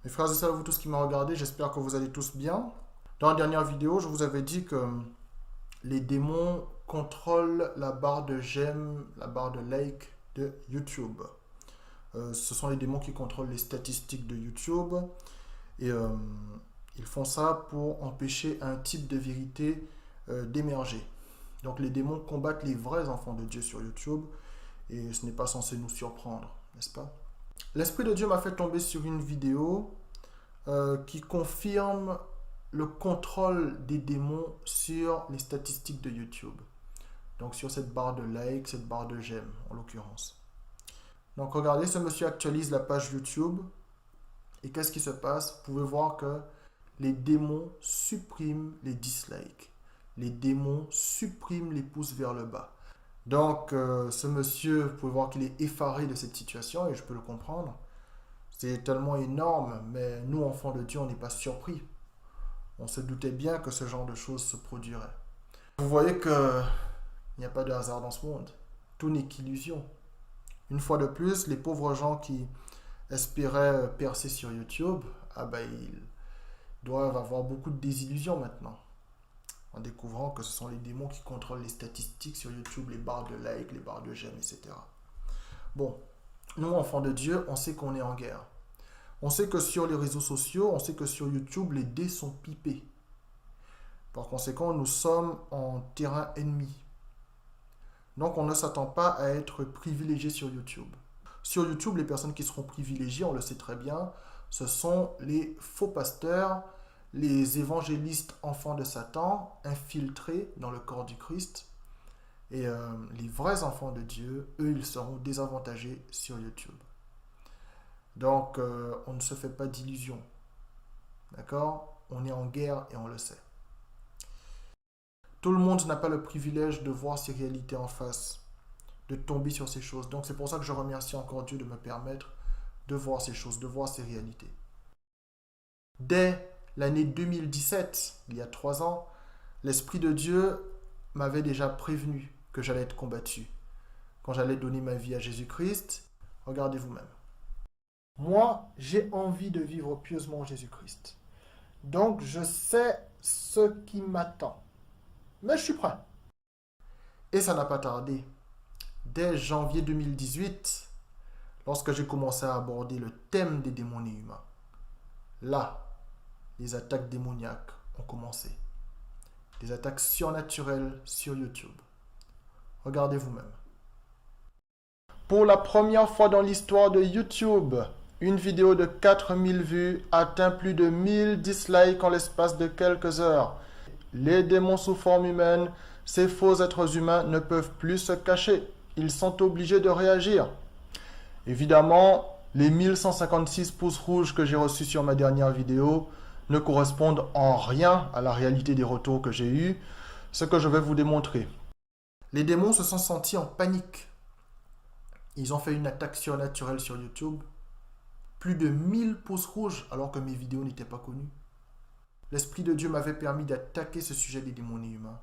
Mes frères et sœurs, vous tous qui m'ont regardé, j'espère que vous allez tous bien. Dans la dernière vidéo, je vous avais dit que les démons contrôlent la barre de j'aime, la barre de like de YouTube. Ce sont les démons qui contrôlent les statistiques de YouTube et ils font ça pour empêcher un type de vérité d'émerger. Donc les démons combattent les vrais enfants de Dieu sur YouTube et ce n'est pas censé nous surprendre, n'est-ce pas? L'Esprit de Dieu m'a fait tomber sur une vidéo qui confirme le contrôle des démons sur les statistiques de YouTube. Donc sur cette barre de like, cette barre de j'aime en l'occurrence. Donc regardez, ce monsieur actualise la page YouTube. Et qu'est-ce qui se passe? Vous pouvez voir que les démons suppriment les dislikes. Les démons suppriment les pouces vers le bas. Donc ce monsieur, vous pouvez voir qu'il est effaré de cette situation et je peux le comprendre. C'est tellement énorme, mais nous, enfants de Dieu, on n'est pas surpris. On se doutait bien que ce genre de choses se produirait. Vous voyez qu'il n'y a pas de hasard dans ce monde. Tout n'est qu'illusion. Une fois de plus, les pauvres gens qui espéraient percer sur YouTube, ils doivent avoir beaucoup de désillusions maintenant. En découvrant que ce sont les démons qui contrôlent les statistiques sur YouTube, les barres de like, les barres de j'aime, etc. Bon, nous, enfants de Dieu, on sait qu'on est en guerre. On sait que sur les réseaux sociaux, on sait que sur YouTube, les dés sont pipés. Par conséquent, nous sommes en terrain ennemi. Donc, on ne s'attend pas à être privilégié sur YouTube. Sur YouTube, les personnes qui seront privilégiées, on le sait très bien, ce sont les faux pasteurs, les évangélistes enfants de Satan, infiltrés dans le corps du Christ. Et les vrais enfants de Dieu, eux, ils seront désavantagés sur YouTube. Donc, on ne se fait pas d'illusions. D'accord? On est en guerre et on le sait. Tout le monde n'a pas le privilège de voir ces réalités en face, de tomber sur ces choses. Donc, c'est pour ça que je remercie encore Dieu de me permettre de voir ces choses, de voir ces réalités. Dès l'année 2017, il y a 3 ans, l'Esprit de Dieu m'avait déjà prévenu que j'allais être combattu. Quand j'allais donner ma vie à Jésus-Christ, regardez vous-même. Moi, j'ai envie de vivre pieusement en Jésus-Christ. Donc, je sais ce qui m'attend. Mais je suis prêt. Et ça n'a pas tardé. Dès janvier 2018, lorsque j'ai commencé à aborder le thème des démons humains, là, les attaques démoniaques ont commencé. Des attaques surnaturelles sur YouTube. Regardez vous-même. Pour la première fois dans l'histoire de YouTube, une vidéo de 4000 vues atteint plus de 1000 dislikes en l'espace de quelques heures. Les démons sous forme humaine, ces faux êtres humains ne peuvent plus se cacher. Ils sont obligés de réagir. Évidemment, les 1156 pouces rouges que j'ai reçus sur ma dernière vidéo ne correspondent en rien à la réalité des retours que j'ai eus, ce que je vais vous démontrer. Les démons se sont sentis en panique. Ils ont fait une attaque surnaturelle sur YouTube. Plus de 1000 pouces rouges alors que mes vidéos n'étaient pas connues. L'Esprit de Dieu m'avait permis d'attaquer ce sujet des démons humains.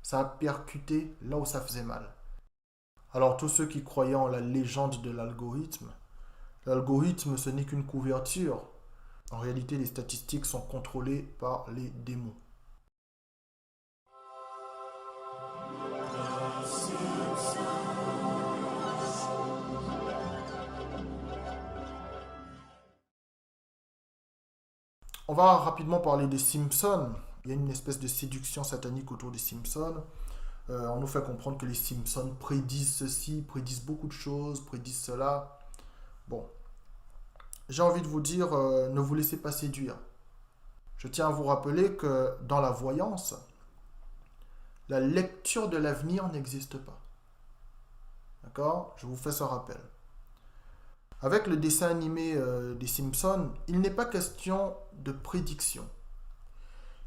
Ça a percuté là où ça faisait mal. Alors tous ceux qui croyaient en la légende de l'algorithme, ce n'est qu'une couverture. En réalité, les statistiques sont contrôlées par les démons. On va rapidement parler des Simpsons. Il y a une espèce de séduction satanique autour des Simpsons. On nous fait comprendre que les Simpsons prédisent ceci, prédisent beaucoup de choses, prédisent cela. Bon, j'ai envie de vous dire, ne vous laissez pas séduire. Je tiens à vous rappeler que dans la voyance, la lecture de l'avenir n'existe pas. D'accord? Je vous fais ce rappel. Avec le dessin animé des Simpsons, il n'est pas question de prédiction.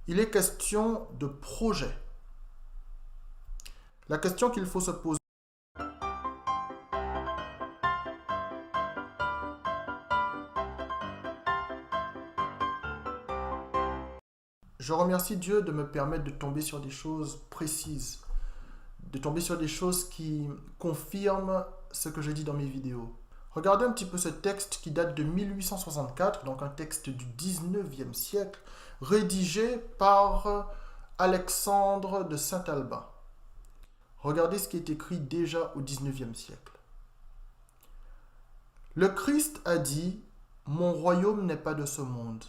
Il est question de projet. La question qu'il faut se poser. Je remercie Dieu de me permettre de tomber sur des choses précises, de tomber sur des choses qui confirment ce que je dis dans mes vidéos. Regardez un petit peu ce texte qui date de 1864, donc un texte du 19e siècle, rédigé par Alexandre de Saint-Alban. Regardez ce qui est écrit déjà au 19e siècle. Le Christ a dit « Mon royaume n'est pas de ce monde ».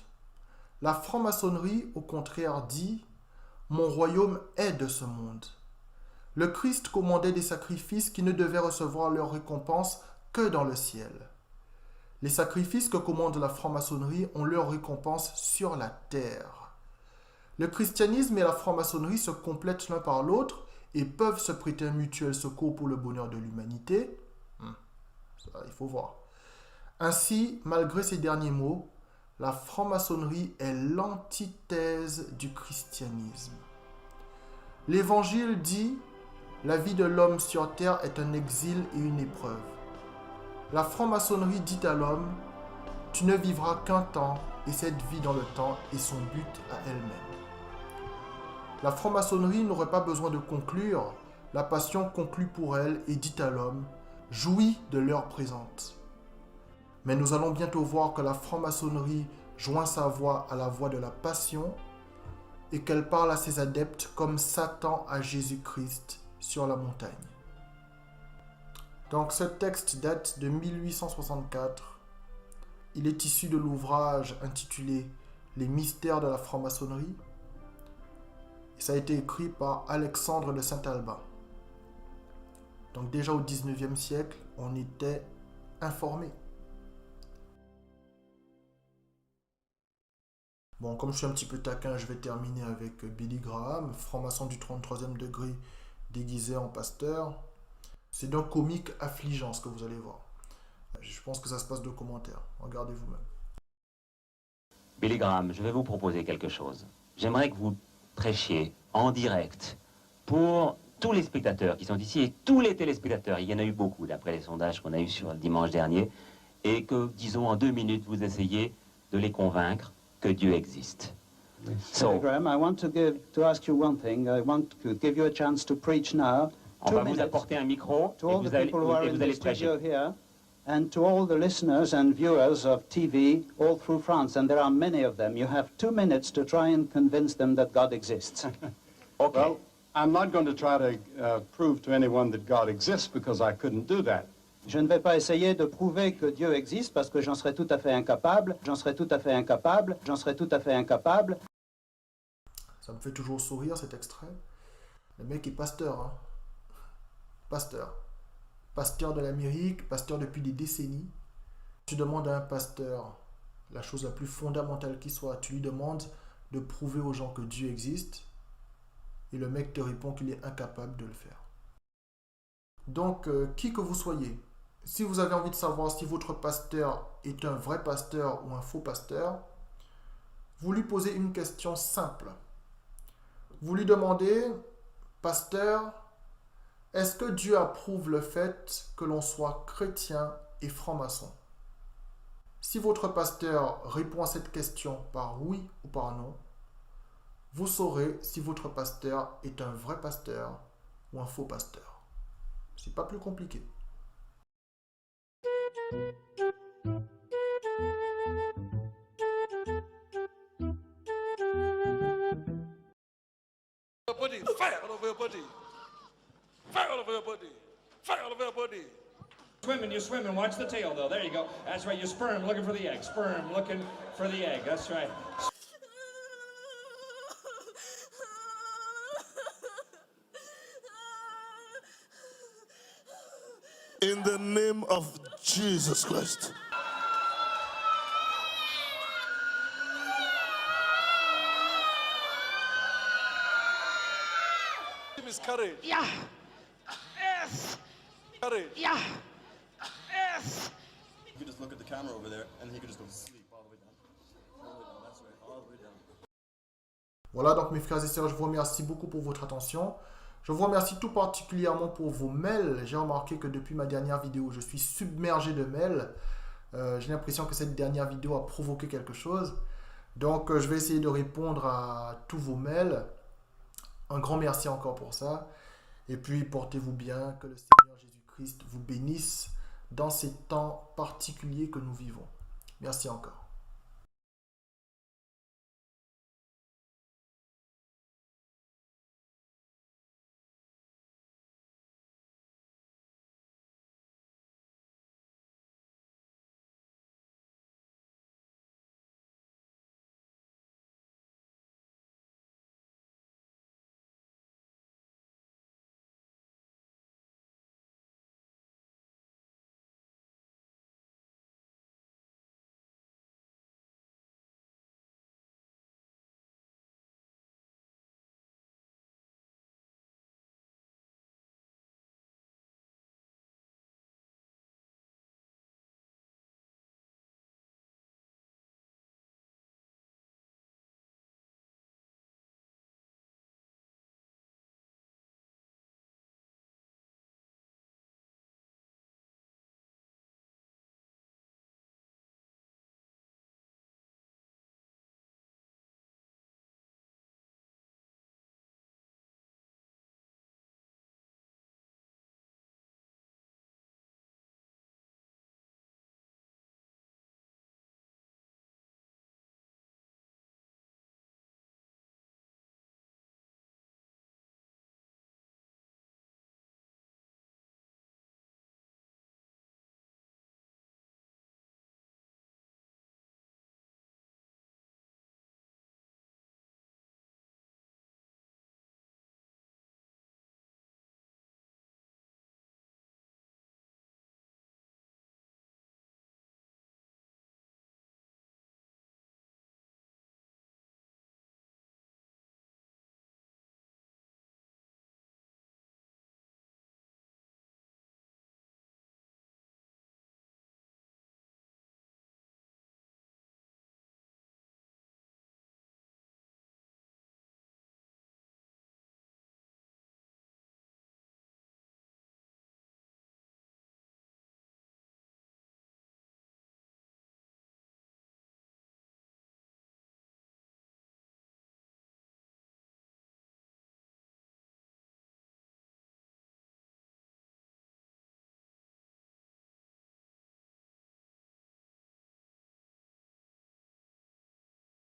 La franc-maçonnerie, au contraire, dit « Mon royaume est de ce monde ». Le Christ commandait des sacrifices qui ne devaient recevoir leur récompense que dans le ciel. Les sacrifices que commande la franc-maçonnerie ont leur récompense sur la terre. Le christianisme et la franc-maçonnerie se complètent l'un par l'autre et peuvent se prêter un mutuel secours pour le bonheur de l'humanité. Ça, il faut voir. Ainsi, malgré ces derniers mots, la franc-maçonnerie est l'antithèse du christianisme. L'Évangile dit « La vie de l'homme sur terre est un exil et une épreuve ». La franc-maçonnerie dit à l'homme « Tu ne vivras qu'un temps et cette vie dans le temps est son but à elle-même ». La franc-maçonnerie n'aurait pas besoin de conclure, la passion conclut pour elle et dit à l'homme « Jouis de l'heure présente ». Mais nous allons bientôt voir que la franc-maçonnerie joint sa voix à la voix de la passion et qu'elle parle à ses adeptes comme Satan à Jésus-Christ sur la montagne. Donc ce texte date de 1864. Il est issu de l'ouvrage intitulé « Les mystères de la franc-maçonnerie ». Ça a été écrit par Alexandre de Saint-Alban. Donc déjà au 19e siècle, on était informé. Bon, comme je suis un petit peu taquin, je vais terminer avec Billy Graham, franc-maçon du 33e degré déguisé en pasteur. C'est d'un comique affligeant ce que vous allez voir. Je pense que ça se passe de commentaires. Regardez vous-même. Billy Graham, je vais vous proposer quelque chose. J'aimerais que vous prêchiez en direct pour tous les spectateurs qui sont ici et tous les téléspectateurs. Il y en a eu beaucoup d'après les sondages qu'on a eu sur le dimanche dernier. Et que, disons, en 2 minutes, vous essayez de les convaincre que Dieu existe. So, Graham, I want to ask you one thing. I want to give you a chance to preach now. On va vous apporter un micro to et all vous the allez, people who are et in vous the allez studio prêcher. here, and to all the listeners and viewers of TV all through France, and there are many of them. You have 2 minutes to try and convince them that God exists. Okay. Well, I'm not going to try to prove to anyone that God exists because I couldn't do that. Je ne vais pas essayer de prouver que Dieu existe parce que j'en serais tout à fait incapable, j'en serais tout à fait incapable, j'en serais tout à fait incapable. Ça me fait toujours sourire cet extrait. Le mec est pasteur, hein. Pasteur. Pasteur de l'Amérique, pasteur depuis des décennies. Tu demandes à un pasteur la chose la plus fondamentale qui soit. Tu lui demandes de prouver aux gens que Dieu existe. Et le mec te répond qu'il est incapable de le faire. Donc, qui que vous soyez, si vous avez envie de savoir si votre pasteur est un vrai pasteur ou un faux pasteur, vous lui posez une question simple. Vous lui demandez, pasteur, est-ce que Dieu approuve le fait que l'on soit chrétien et franc-maçon? Si votre pasteur répond à cette question par oui ou par non, vous saurez si votre pasteur est un vrai pasteur ou un faux pasteur. C'est pas plus compliqué. Fire all over your body. Fire all over your body. Fire all over your body. Swimming, you swim and watch the tail though. There you go. That's right. Your sperm looking for the egg. Sperm looking for the egg. That's right. In the name of Jesus Christ. Is courage. Yeah. Yes. Courage. Yeah. Yes. You could just look at the camera over there and he could just go to sleep all the way down. All the way down, that's right, all the way down. Voilà, donc mes frères et sœurs, je vous remercie beaucoup pour votre attention. Je vous remercie tout particulièrement pour vos mails. J'ai remarqué que depuis ma dernière vidéo, je suis submergé de mails. J'ai l'impression que cette dernière vidéo a provoqué quelque chose. Donc, je vais essayer de répondre à tous vos mails. Un grand merci encore pour ça. Et puis, portez-vous bien. Que le Seigneur Jésus-Christ vous bénisse dans ces temps particuliers que nous vivons. Merci encore.